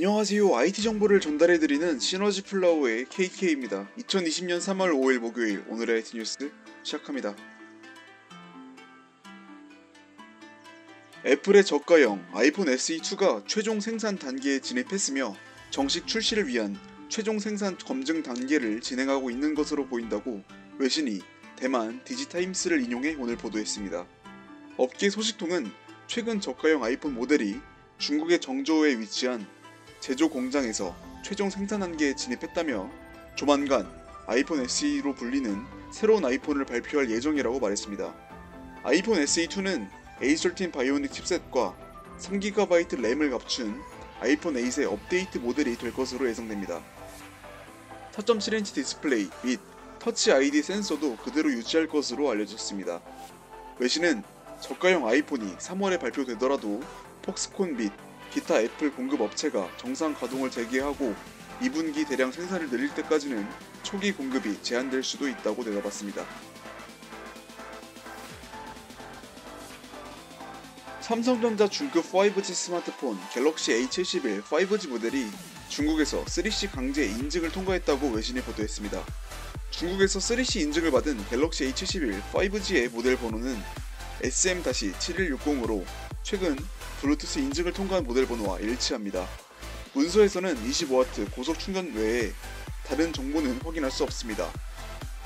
안녕하세요. IT 정보를 전달해드리는 시너지 플라워의 KK입니다. 2020년 3월 5일 목요일 오늘의 IT 뉴스 시작합니다. 애플의 저가형 아이폰 SE2가 최종 생산 단계에 진입했으며 정식 출시를 위한 최종 생산 검증 단계를 진행하고 있는 것으로 보인다고 외신이 대만 디지타임스를 인용해 오늘 보도했습니다. 업계 소식통은 최근 저가형 아이폰 모델이 중국의 정저우에 위치한 제조 공장에서 최종 생산 단계에 진입했다며 조만간 아이폰 SE로 불리는 새로운 아이폰을 발표할 예정이라고 말했습니다. 아이폰 SE2는 A13 바이오닉 칩셋과 3GB 램을 갖춘 아이폰 8의 업데이트 모델이 될 것으로 예상됩니다. 4.7인치 디스플레이 및 터치 ID 센서도 그대로 유지할 것으로 알려졌습니다. 외신은 저가형 아이폰이 3월에 발표되더라도 폭스콘 및 기타 애플 공급 업체가 정상 가동을 재개하고 2분기 대량 생산을 늘릴 때까지는 초기 공급이 제한될 수도 있다고 내다봤습니다. 삼성전자 중급 5G 스마트폰 갤럭시 A71 5G 모델이 중국에서 3C 강제 인증을 통과했다고 외신이 보도했습니다. 중국에서 3C 인증을 받은 갤럭시 A71 5G의 모델 번호는 SM-7160으로 최근 블루투스 인증을 통과한 모델 번호와 일치합니다. 문서에서는 25W 고속 충전 외에 다른 정보는 확인할 수 없습니다.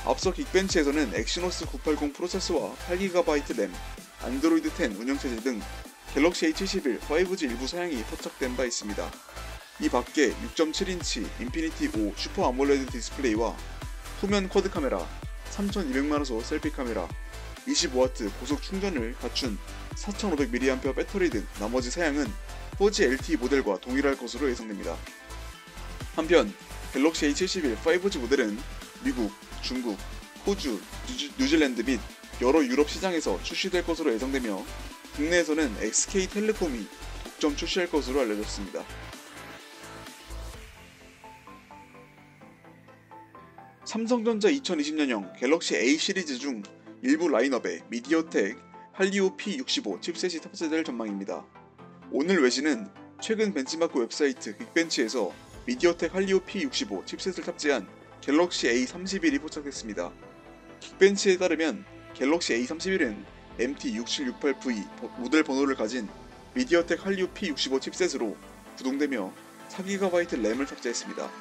앞서 긱벤치에서는 엑시노스 980 프로세서와 8GB 램, 안드로이드 10 운영체제 등 갤럭시 A71 5G 일부 사양이 포착된 바 있습니다. 이 밖에 6.7인치 인피니티 5 슈퍼 아몰레드 디스플레이와 후면 쿼드 카메라, 3200만화소 셀피 카메라, 25W 고속 충전을 갖춘 4500mAh 배터리 등 나머지 사양은 4G LTE 모델과 동일할 것으로 예상됩니다. 한편 갤럭시 A71 5G 모델은 미국, 중국, 호주, 뉴질랜드 및 여러 유럽 시장에서 출시될 것으로 예상되며 국내에서는 SK텔레콤이 독점 출시할 것으로 알려졌습니다. 삼성전자 2020년형 갤럭시 A 시리즈 중 일부 라인업에 미디어텍 할리오 P65 칩셋이 탑재될 전망입니다. 오늘 외신은 최근 벤치마크 웹사이트 긱벤치에서 미디어텍 할리오 P65 칩셋을 탑재한 갤럭시 A31이 포착됐습니다. 긱벤치에 따르면 갤럭시 A31은 MT6768V 모델 번호를 가진 미디어텍 할리오 P65 칩셋으로 구동되며 4GB 램을 탑재했습니다.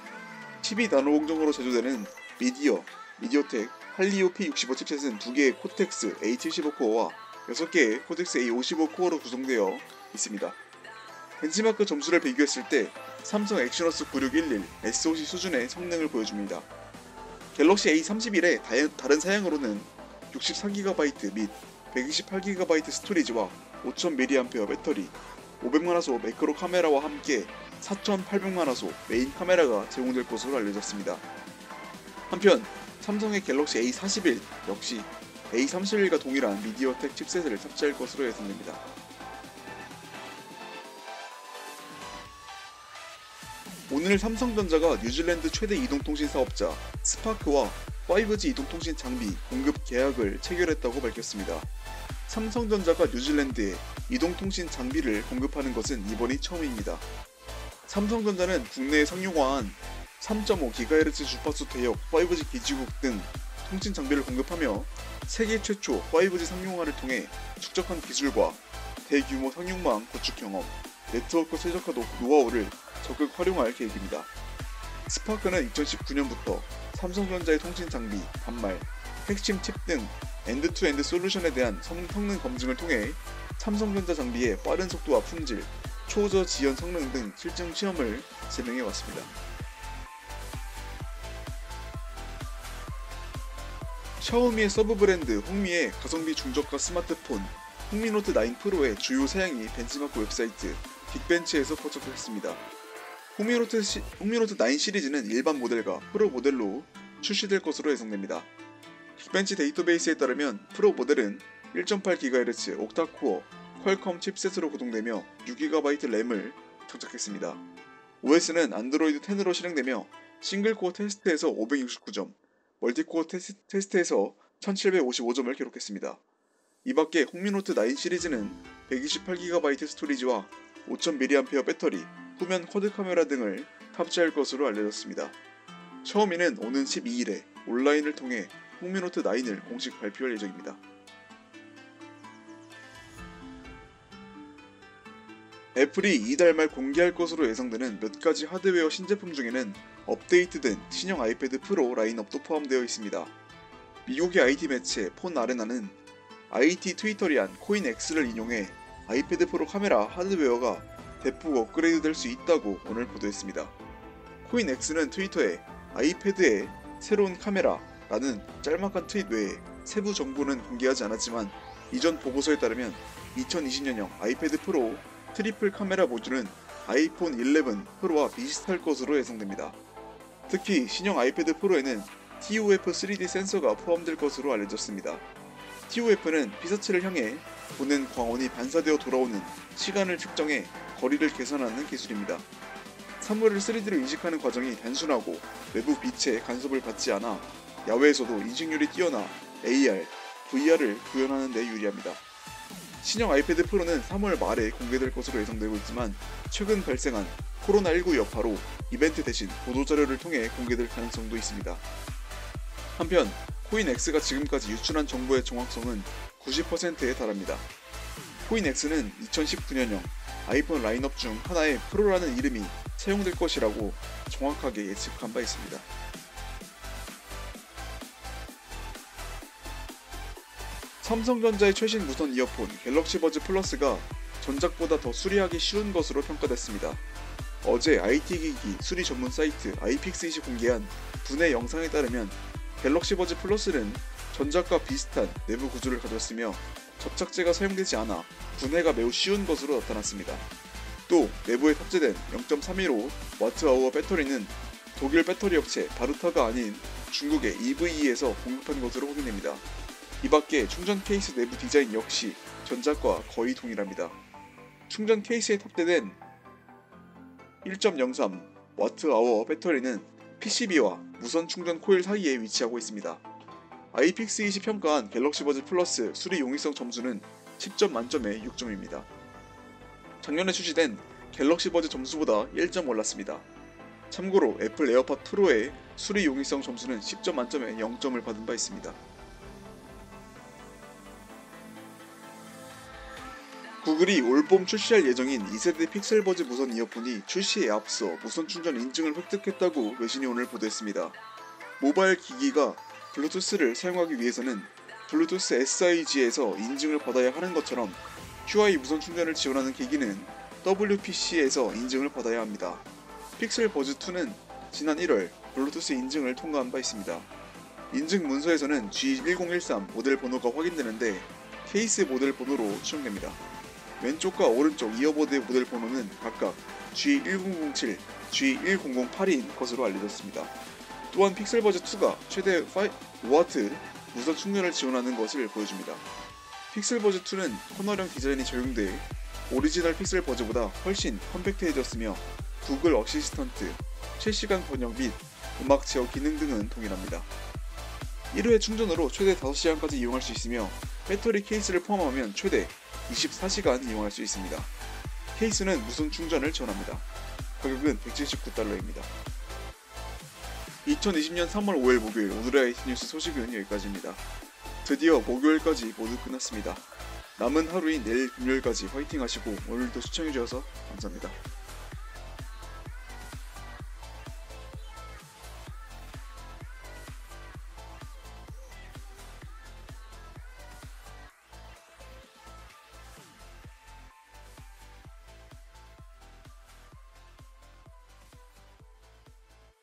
12나노 공정으로 제조되는 미디어텍 할리오 P65 칩셋은 2개의 코텍스 A75 코어와 6개의 코텍스 A55 코어로 구성되어 있습니다. 벤치마크 점수를 비교했을 때 삼성 엑시노스 9611 SoC 수준의 성능을 보여줍니다. 갤럭시 A31의 다른 사양으로는 64GB 및 128GB 스토리지와 5000mAh 배터리, 500만화소 매크로 카메라와 함께 4800만화소 메인 카메라가 제공될 것으로 알려졌습니다. 한편 삼성의 갤럭시 A41 역시 A31과 동일한 미디어텍 칩셋을 탑재할 것으로 예상됩니다. 오늘 삼성전자가 뉴질랜드 최대 이동통신 사업자 스파크와 5G 이동통신 장비 공급 계약을 체결했다고 밝혔습니다. 삼성전자가 뉴질랜드에 이동통신 장비를 공급하는 것은 이번이 처음입니다. 삼성전자는 국내에 상용화한 3.5GHz 주파수 대역 5G 기지국 등 통신 장비를 공급하며 세계 최초 5G 상용화를 통해 축적한 기술과 대규모 상용망 구축 경험, 네트워크 최적화 노하우를 적극 활용할 계획입니다. 스파크는 2019년부터 삼성전자의 통신 장비, 단말, 핵심 칩 등 엔드-투-엔드 솔루션에 대한 성능 검증을 통해 삼성전자 장비의 빠른 속도와 품질, 초저 지연 성능 등 실증 시험을 진행해 왔습니다. 샤오미의 서브 브랜드 홍미의 가성비 중저가 스마트폰 홍미노트 9 프로의 주요 사양이 벤치마크 웹사이트 긱벤치에서 포착됐습니다. 홍미노트 9 시리즈는 일반 모델과 프로 모델로 출시될 것으로 예상됩니다. 긱벤치 데이터베이스에 따르면 프로 모델은 1.8GHz 옥타코어 퀄컴 칩셋으로 구동되며 6GB 램을 장착했습니다. OS는 안드로이드 10으로 실행되며 싱글코어 테스트에서 569점, 멀티코어 테스트에서 1755점을 기록했습니다. 이밖에 홍미노트 9 시리즈는 128GB 스토리지와 5000mAh 배터리, 후면 쿼드 카메라 등을 탑재할 것으로 알려졌습니다. 샤오미는 오는 12일에 온라인을 통해 홍미노트 9을 공식 발표할 예정입니다. 애플이 이달 말 공개할 것으로 예상되는 몇 가지 하드웨어 신제품 중에는 업데이트된 신형 아이패드 프로 라인업도 포함되어 있습니다. 미국의 IT 매체 폰 아레나는 IT 트위터리안 코인X를 인용해 아이패드 프로 카메라 하드웨어가 대폭 업그레이드 될 수 있다고 오늘 보도했습니다. 코인X는 트위터에 아이패드의 새로운 카메라라는 짤막한 트윗 외에 세부 정보는 공개하지 않았지만 이전 보고서에 따르면 2020년형 아이패드 프로 트리플 카메라 모듈은 아이폰 11 프로와 비슷할 것으로 예상됩니다. 특히 신형 아이패드 프로에는 TOF 3D 센서가 포함될 것으로 알려졌습니다. TOF는 피사체를 향해 보낸 광원이 반사되어 돌아오는 시간을 측정해 거리를 계산하는 기술입니다. 사물을 3D로 인식하는 과정이 단순하고 외부 빛의 간섭을 받지 않아 야외에서도 인식률이 뛰어나 AR, VR을 구현하는 데 유리합니다. 신형 아이패드 프로는 3월 말에 공개될 것으로 예상되고 있지만 최근 발생한 코로나19 여파로 이벤트 대신 보도자료를 통해 공개될 가능성도 있습니다. 한편 코인X가 지금까지 유출한 정보의 정확성은 90%에 달합니다. 코인X는 2019년형 아이폰 라인업 중 하나에 프로라는 이름이 사용될 것이라고 정확하게 예측한 바 있습니다. 삼성전자의 최신 무선 이어폰 갤럭시 버즈 플러스가 전작보다 더 수리하기 쉬운 것으로 평가됐습니다. 어제 IT기기 수리 전문 사이트 아이픽스잇이 공개한 분해 영상에 따르면 갤럭시 버즈 플러스는 전작과 비슷한 내부 구조를 가졌으며 접착제가 사용되지 않아 분해가 매우 쉬운 것으로 나타났습니다. 또 내부에 탑재된 0.315Wh 배터리는 독일 배터리 업체 바르타가 아닌 중국의 EVE에서 공급한 것으로 확인됩니다. 이밖에 충전 케이스 내부 디자인 역시 전작과 거의 동일합니다. 충전 케이스에 탑재된 1.03Wh 배터리는 PCB와 무선 충전 코일 사이에 위치하고 있습니다. 아이픽스잇이 평가한 갤럭시 버즈 플러스 수리 용이성 점수는 10점 만점에 6점입니다. 작년에 출시된 갤럭시 버즈 점수보다 1점 올랐습니다. 참고로 애플 에어팟 프로의 수리 용이성 점수는 10점 만점에 0점을 받은 바 있습니다. 구글이 올봄 출시할 예정인 2세대 픽셀 버즈 무선 이어폰이 출시에 앞서 무선 충전 인증을 획득했다고 외신이 오늘 보도했습니다. 모바일 기기가 블루투스를 사용하기 위해서는 블루투스 SIG에서 인증을 받아야 하는 것처럼 QI 무선 충전을 지원하는 기기는 WPC에서 인증을 받아야 합니다. 픽셀 버즈 2는 지난 1월 블루투스 인증을 통과한 바 있습니다. 인증 문서에서는 G1013 모델 번호가 확인되는데 케이스 모델 번호로 추정됩니다. 왼쪽과 오른쪽 이어버드의 모델 번호는 각각 G1007, G1008인 것으로 알려졌습니다. 또한 픽셀버즈2가 최대 5W 무선 충전을 지원하는 것을 보여줍니다. 픽셀버즈2는 코너형 디자인이 적용돼 오리지널 픽셀버즈보다 훨씬 컴팩트해졌으며 구글 어시스턴트, 실시간 번역 및 음악 제어 기능 등은 동일합니다. 1회 충전으로 최대 5시간까지 이용할 수 있으며 배터리 케이스를 포함하면 최대 24시간 이용할 수 있습니다. 케이스는 무선 충전을 지원합니다. 가격은 $179입니다. 2020년 3월 5일 목요일 오늘의 IT 뉴스 소식은 여기까지입니다. 드디어 목요일까지 모두 끝났습니다. 남은 하루인 내일 금요일까지 화이팅 하시고 오늘도 시청해주셔서 감사합니다.